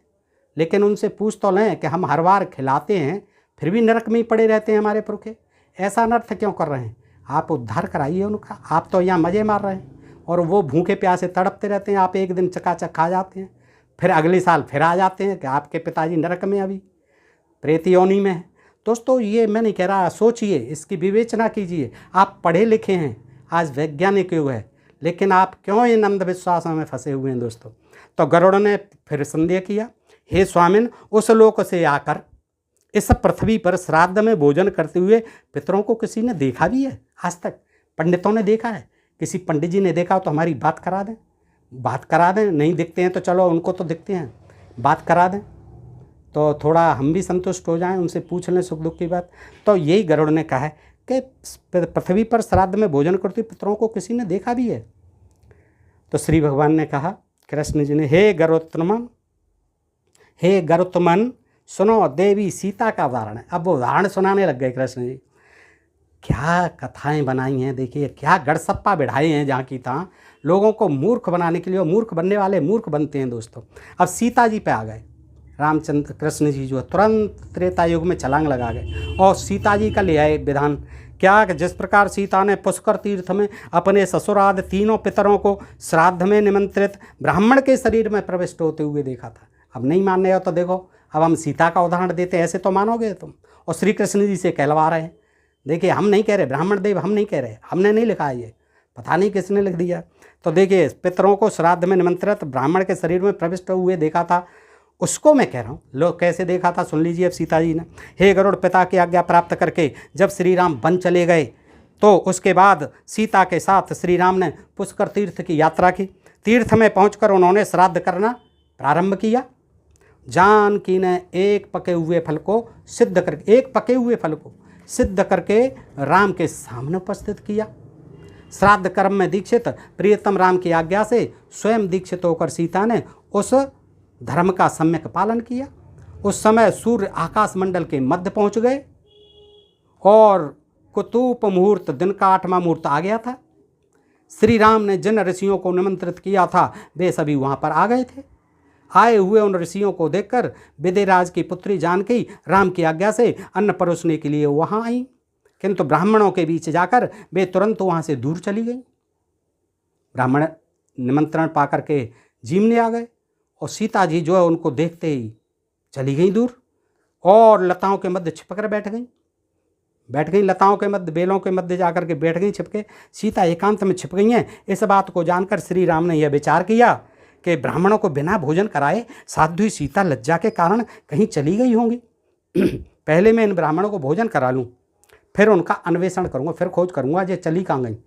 लेकिन उनसे पूछ तो लें कि हम हर बार खिलाते हैं फिर भी नरक में ही पड़े रहते हैं हमारे पुरखे, ऐसा अनर्थ क्यों कर रहे हैं? आप उद्धार कराइए उनका। आप तो यहाँ मज़े मार रहे हैं और वो भूखे प्यासे तड़पते रहते हैं। आप एक दिन चकाचक खा जाते हैं, फिर अगले साल फिर आ जाते हैं कि आपके पिताजी नरक में, अभी प्रेत योनि में है। दोस्तों ये मैं नहीं कह रहा, सोचिए, इसकी विवेचना कीजिए। आप पढ़े लिखे हैं, आज वैज्ञानिक युग है, लेकिन आप क्यों इन अंधविश्वासों में फंसे हुए हैं दोस्तों? तो गरुड़ ने फिर संदेह किया, हे स्वामिन, उस लोक से आकर इस पृथ्वी पर श्राद्ध में भोजन करते हुए पितरों को किसी ने देखा भी है? आज तक पंडितों ने देखा है? किसी पंडित जी ने देखा हो तो हमारी बात करा दें, बात करा दें। नहीं दिखते हैं तो चलो उनको तो दिखते हैं, बात करा दें तो थोड़ा हम भी संतुष्ट हो जाएं, उनसे पूछ लें सुख दुख की बात। तो यही गरुड़ ने कहा है कि पृथ्वी पर श्राद्ध में भोजन करते हुए पितरों को किसी ने देखा भी है? तो श्री भगवान ने कहा, कृष्ण जी ने, हे गरुत्तमन, हे गरुत्तमन, सुनो, देवी सीता का उदाहरण है। अब वो उदाहरण सुनाने लग गए कृष्ण जी। क्या कथाएं बनाई हैं, देखिए क्या गड़सप्पा बिढ़ाए हैं जहाँ की तहाँ, लोगों को मूर्ख बनाने के लिए। मूर्ख बनने वाले मूर्ख बनते हैं दोस्तों। अब सीता जी पे आ गए रामचंद्र, कृष्ण जी जो तुरंत त्रेता युग में छलांग लगा गए और सीता जी का ले आए विधान। क्या कि जिस प्रकार सीता ने पुष्कर तीर्थ में अपने ससुराद तीनों पितरों को श्राद्ध में निमंत्रित ब्राह्मण के शरीर में प्रविष्ट होते हुए देखा था। अब नहीं मानने हो तो देखो, अब हम सीता का उदाहरण देते हैं, ऐसे तो मानोगे तुम। और श्री कृष्ण जी से कहलवा रहे हैं। देखिए हम नहीं कह रहे, ब्राह्मण देव हम नहीं कह रहे, हमने नहीं लिखा है, ये पता नहीं किसने लिख दिया। तो देखिए, पितरों को श्राद्ध में निमंत्रित ब्राह्मण के शरीर में प्रविष्ट हुए देखा था, उसको मैं कह रहा हूँ। लोग कैसे देखा था सुन लीजिए अब सीता जी ने। हे गरुड़, पिता की आज्ञा प्राप्त करके जब श्री राम वन चले गए तो उसके बाद सीता के साथ श्री राम ने पुष्कर तीर्थ की यात्रा की। तीर्थ में पहुंचकर उन्होंने श्राद्ध करना प्रारंभ किया। जानकी ने एक पके हुए फल को सिद्ध करके राम के सामने उपस्थित किया। श्राद्ध कर्म में दीक्षित प्रियतम राम की आज्ञा से स्वयं दीक्षित होकर सीता ने उस धर्म का सम्यक पालन किया। उस समय सूर्य आकाश मंडल के मध्य पहुंच गए और कुतूप मुहूर्त, दिन का 8वां मुहूर्त आ गया था। श्री राम ने जिन ऋषियों को निमंत्रित किया था वे सभी वहां पर आ गए थे। आए हुए उन ऋषियों को देखकर विदेराज की पुत्री जानकी राम की आज्ञा से अन्न परोसने के लिए वहां आई, किंतु ब्राह्मणों के बीच जाकर वे तुरंत वहां से दूर चली गई। ब्राह्मण निमंत्रण पाकर के जीमने आ गए और सीता जी जो है उनको देखते ही चली गई दूर और लताओं के मध्य छिपकर बैठ गई। लताओं के मध्य, बेलों के मध्य जाकर के बैठ गई छिपके। सीता एकांत में छिप गई हैं। इस बात को जानकर श्री राम ने यह विचार किया कि ब्राह्मणों को बिना भोजन कराए साध्वी सीता लज्जा के कारण कहीं चली गई होंगी। पहले मैं इन ब्राह्मणों को भोजन करा लूँ, फिर उनका अन्वेषण करूँगा, फिर खोज करूँगा ये चली कहाँ गई।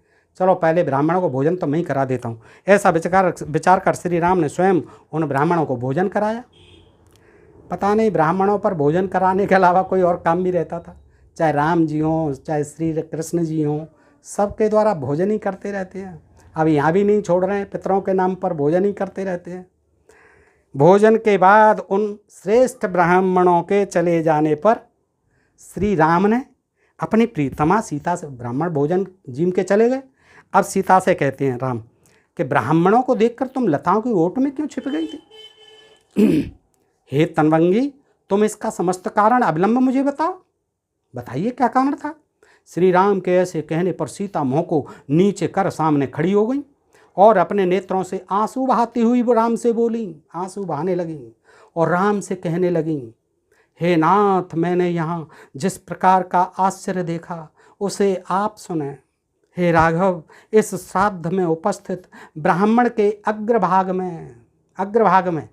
चलो पहले ब्राह्मणों को भोजन तो मैं ही करा देता हूँ। ऐसा विचार कर श्री राम ने स्वयं उन ब्राह्मणों को भोजन कराया। पता नहीं ब्राह्मणों पर भोजन कराने के अलावा कोई और काम भी रहता था। चाहे राम जी हों, चाहे श्री कृष्ण जी हों, सबके द्वारा भोजन ही करते रहते हैं। अब यहाँ भी नहीं छोड़ रहे हैं, पितरों के नाम पर भोजन ही करते रहते हैं। भोजन के बाद उन श्रेष्ठ ब्राह्मणों के चले जाने पर श्री राम ने अपनी प्रीतमा सीता से, ब्राह्मण भोजन जीम के चले गए। अब सीता से कहते हैं राम कि ब्राह्मणों को देखकर तुम लताओं की ओट में क्यों छिप गई थी? हे तनवंगी, तुम इसका समस्त कारण अविलंब मुझे बताओ। बताइए क्या कारण था? श्री राम के ऐसे कहने पर सीता मुँह को नीचे कर सामने खड़ी हो गई और अपने नेत्रों से आंसू बहाती हुई वो राम से बोली, आंसू बहाने लगी और राम से कहने लगी, हे नाथ, मैंने यहाँ जिस प्रकार का आश्चर्य देखा उसे आप सुने। हे राघव, इस श्राद्ध में उपस्थित ब्राह्मण के अग्रभाग में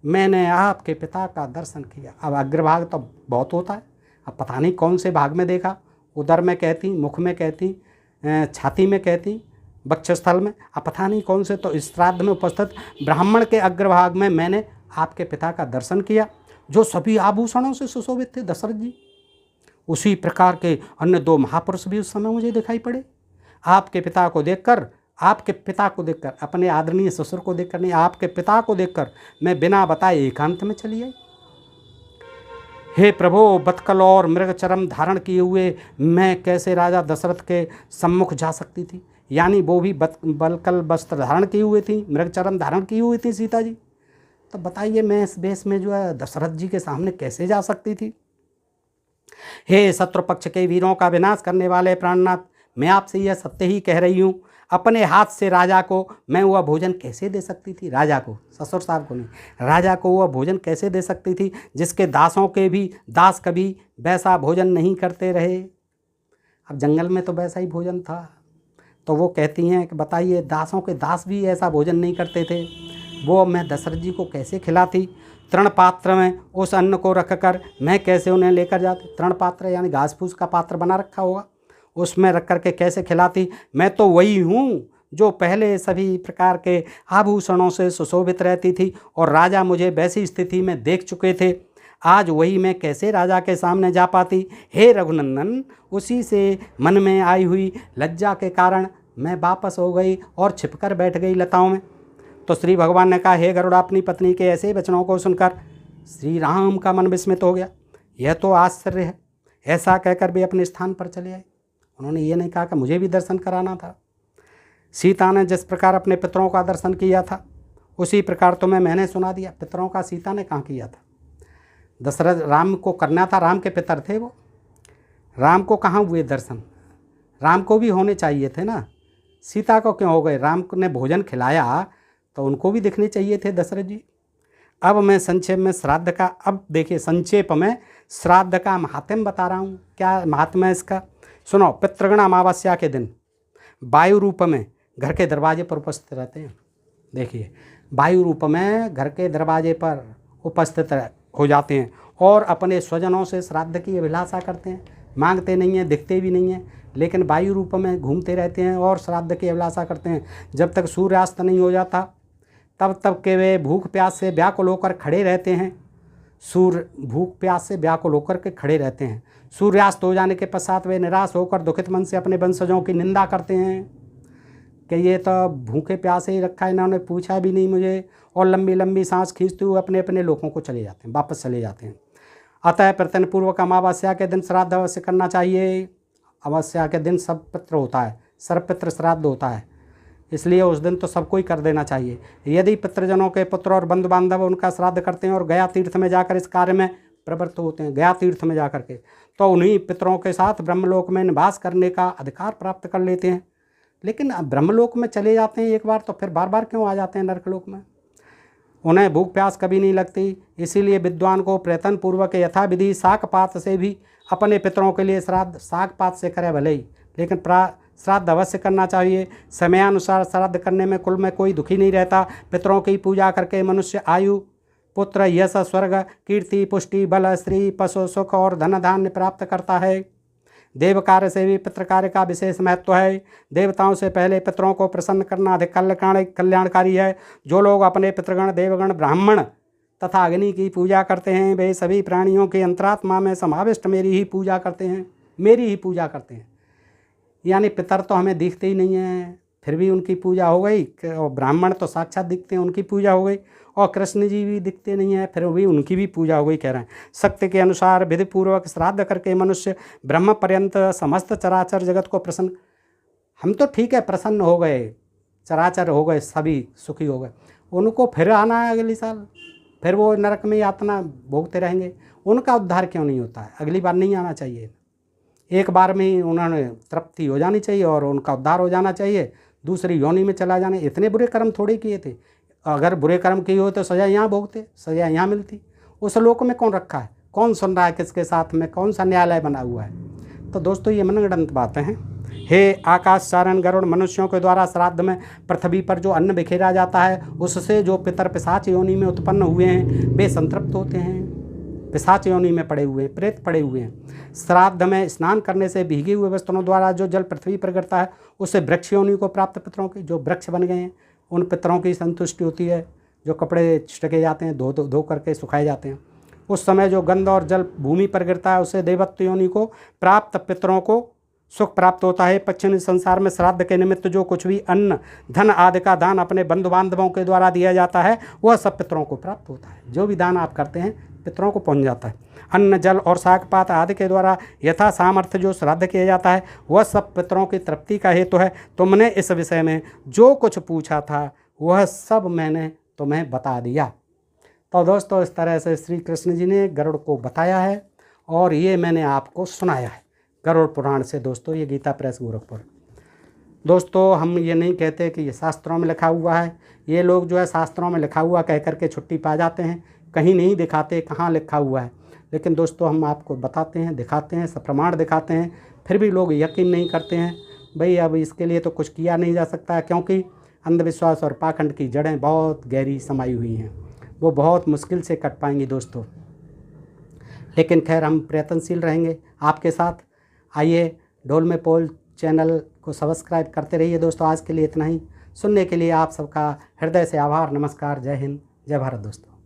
मैंने आपके पिता का दर्शन किया। अब अग्रभाग तो बहुत होता है, अब पता नहीं कौन से भाग में देखा, उदर में कहती, मुख में कहती, छाती में कहती, वक्षस्थल में, अब पता नहीं कौन से। तो इस श्राद्ध में उपस्थित ब्राह्मण के अग्रभाग में मैंने आपके पिता का दर्शन किया, जो सभी आभूषणों से सुशोभित थे, दशरथ जी। उसी प्रकार के अन्य 2 महापुरुष भी उस समय मुझे दिखाई पड़े। आपके पिता को देखकर, अपने आदरणीय ससुर को देखकर नहीं, आपके पिता को देखकर मैं बिना बताए एकांत में चली आई। हे प्रभु, बतकल और मृग चरम धारण किए हुए मैं कैसे राजा दशरथ के सम्मुख जा सकती थी? यानी वो भी बलकल वस्त्र धारण किए हुए थी, मृग चरम धारण की हुई थी सीता जी। तो बताइए मैं इस वेश में जो है दशरथ जी के सामने कैसे जा सकती थी? हे शत्रु पक्ष के वीरों का विनाश करने वाले प्राणनाथ, मैं आपसे यह सत्य ही कह रही हूँ, अपने हाथ से राजा को मैं वह भोजन कैसे दे सकती थी? राजा को, ससुर साहब को नहीं, राजा को वह भोजन कैसे दे सकती थी जिसके दासों के भी दास कभी वैसा भोजन नहीं करते रहे? अब जंगल में तो वैसा ही भोजन था। तो वो कहती हैं कि बताइए, दासों के दास भी ऐसा भोजन नहीं करते थे, वो मैं दशरथ जी को कैसे खिलाती? तृण पात्र में उस अन्न को रखकर मैं कैसे उन्हें लेकर जाती? तृण पात्र यानी घास फूस का पात्र बना रखा होगा, उसमें रख कर के कैसे खिलाती? मैं तो वही हूँ जो पहले सभी प्रकार के आभूषणों से सुशोभित रहती थी और राजा मुझे वैसी स्थिति में देख चुके थे। आज वही मैं कैसे राजा के सामने जा पाती? हे रघुनंदन, उसी से मन में आई हुई लज्जा के कारण मैं वापस हो गई और छिपकर बैठ गई लताओं में। तो श्री भगवान ने कहा, हे गरुड़ा, अपनी पत्नी के ऐसे वचनों को सुनकर श्री राम का मन विस्मित हो गया। यह तो आश्चर्य है। ऐसा कहकर भी अपने स्थान पर चले आए। उन्होंने ये नहीं कहा कि मुझे भी दर्शन कराना था। सीता ने जिस प्रकार अपने पितरों का दर्शन किया था उसी प्रकार तुम्हें मैंने सुना दिया। पितरों का सीता ने कहाँ किया था? दशरथ राम को करना था, राम के पितर थे वो। राम को कहाँ हुए दर्शन? राम को भी होने चाहिए थे ना, सीता को क्यों हो गए? राम ने भोजन खिलाया तो उनको भी दिखने चाहिए थे दशरथ जी। अब मैं संक्षेप में श्राद्ध का, अब देखिए संक्षेप में श्राद्ध का महात्म्य बता रहा हूँ। क्या महात्म्य है इसका? सुनो। पितृगण अमावस्या के दिन वायु रूप में घर के दरवाजे पर उपस्थित रहते हैं। देखिए, वायु रूप में घर के दरवाजे पर उपस्थित हो जाते हैं और अपने स्वजनों से श्राद्ध की अभिलाषा करते हैं। मांगते नहीं हैं, दिखते भी नहीं हैं, लेकिन वायु रूप में घूमते रहते हैं और श्राद्ध की अभिलाषा करते हैं। जब तक सूर्यास्त नहीं हो जाता तब के वे भूख प्यास से व्याकुल होकर खड़े रहते हैं। भूख प्यास से व्याकुल होकर के खड़े रहते हैं। सूर्यास्त हो जाने के पश्चात वे निराश होकर दुखित मन से अपने वंशजों की निंदा करते हैं कि ये तो भूखे प्यासे ही रखा है, इन्होंने पूछा भी नहीं मुझे, और लंबी लंबी सांस खींचते हुए अपने अपने लोगों को चले जाते हैं, वापस चले जाते हैं। अतः प्रत्यन पूर्वक अमावस्या के दिन श्राद्ध अवश्य करना चाहिए। अमावस्या के दिन सब पितृ होता है, सर्वपितृ श्राद्ध होता है, इसलिए उस दिन तो सबको ही कर देना चाहिए। यदि पितृजनों के पुत्र और बंधु बांधव उनका श्राद्ध करते हैं और गया तीर्थ में जाकर इस कार्य में प्रवृत्त होते हैं, गया तीर्थ में जाकर के, तो उन्हीं पितरों के साथ ब्रह्मलोक में निवास करने का अधिकार प्राप्त कर लेते हैं। लेकिन ब्रह्मलोक में चले जाते हैं एक बार, तो फिर बार बार क्यों आ जाते हैं नरकलोक में? उन्हें भूख प्यास कभी नहीं लगती। इसीलिए विद्वान को प्रयत्न पूर्वक यथाविधि शाकपात से भी अपने पितरों के लिए श्राद्ध, शाकपात से करे भले ही, लेकिन श्राद्ध अवश्य करना चाहिए। समयानुसार श्राद्ध करने में कुल में कोई दुखी नहीं रहता। पितरों की पूजा करके मनुष्य आयु, पुत्र, यश, स्वर्ग, कीर्ति, पुष्टि, बल, स्त्री, पशु, सुख और धन धान्य प्राप्त करता है। देव कार्य से भी पितृ कार्य का विशेष महत्व है। देवताओं से पहले पितरों को प्रसन्न करना अधिक कल्याणकारी है। जो लोग अपने पितृगण, देवगण, ब्राह्मण तथा अग्नि की पूजा करते हैं, वे सभी प्राणियों के अंतरात्मा में समाविष्ट मेरी ही पूजा करते हैं। यानी पितर तो हमें दिखते ही नहीं हैं, फिर भी उनकी पूजा हो गई। और ब्राह्मण तो साक्षात दिखते हैं, उनकी पूजा हो गई। और कृष्ण जी भी दिखते नहीं हैं, फिर भी उनकी भी पूजा हो गई, कह रहे हैं। शक्ति के अनुसार विधिपूर्वक श्राद्ध करके मनुष्य ब्रह्म पर्यंत समस्त चराचर जगत को प्रसन्न, हम तो ठीक है प्रसन्न हो गए, चराचर हो गए, सभी सुखी हो गए, उनको फिर आना है अगले साल, फिर वो नरक में यातना भोगते रहेंगे। उनका उद्धार क्यों नहीं होता है? अगली बार नहीं आना चाहिए, एक बार में ही उन्होंने तृप्ति हो जानी चाहिए और उनका उद्धार हो जाना चाहिए, दूसरी योनि में चला जाने। इतने बुरे कर्म थोड़े किए थे, अगर बुरे कर्म किए हो तो सज़ा यहाँ भोगते, सज़ा यहाँ मिलती। उस लोक में कौन रखा है, कौन सुन रहा है, किसके साथ में कौन सा न्यायालय बना हुआ है? तो दोस्तों ये मनगढ़ंत बातें हैं। हे आकाश चारण गरुड़, मनुष्यों के द्वारा श्राद्ध में पृथ्वी पर जो अन्न बिखेरा जाता है, उससे जो पितर पिशाच योनि में उत्पन्न हुए हैं वे संतृप्त होते हैं, पिशाच योनि में पड़े हुए हैं, प्रेत पड़े हुए हैं। श्राद्ध में स्नान करने से भीगे हुए वस्त्रों द्वारा जो जल पृथ्वी पर गिरता है, उससे वृक्ष योनि को प्राप्त पितरों की, जो वृक्ष बन गए हैं उन पितरों की संतुष्टि होती है। जो कपड़े छिटके जाते हैं, धो करके सुखाए जाते हैं, उस समय जो गंध और जल भूमि पर गिरता है, उससे देवत्व योनि को प्राप्त पितरों को सुख प्राप्त होता है। पश्चिमी संसार में श्राद्ध के निमित्त जो कुछ भी अन्न धन आदि का दान अपने बंधु बांधवों के द्वारा दिया जाता है, वह सब पितरों को प्राप्त होता है। जो भी दान आप करते हैं पितरों को पहुंच जाता है। अन्न जल और सागपात आदि के द्वारा यथा सामर्थ्य जो श्राद्ध किया जाता है, वह सब पितरों की तृप्ति का हेतु है। तुमने इस विषय में जो कुछ पूछा था वह सब मैंने तुम्हें बता दिया। तो दोस्तों इस तरह से श्री कृष्ण जी ने गरुड़ को बताया है और ये मैंने आपको सुनाया है गरुड़ पुराण से। दोस्तों ये गीता प्रेस गोरखपुर। दोस्तों हम ये नहीं कहते कि ये शास्त्रों में लिखा हुआ है, ये लोग जो है शास्त्रों में लिखा हुआ कह करके छुट्टी पा जाते हैं, कहीं नहीं दिखाते कहाँ लिखा हुआ है। लेकिन दोस्तों हम आपको बताते हैं, दिखाते हैं, सब प्रमाण दिखाते हैं, फिर भी लोग यकीन नहीं करते हैं। भाई अब इसके लिए तो कुछ किया नहीं जा सकता, क्योंकि अंधविश्वास और पाखंड की जड़ें बहुत गहरी समाई हुई हैं, वो बहुत मुश्किल से कट पाएंगी दोस्तों। लेकिन खैर हम प्रयत्नशील रहेंगे आपके साथ। आइए ढोल में पोल चैनल को सब्सक्राइब करते रहिए। दोस्तों आज के लिए इतना ही। सुनने के लिए आप सबका हृदय से आभार। नमस्कार, जय हिंद, जय भारत दोस्तों।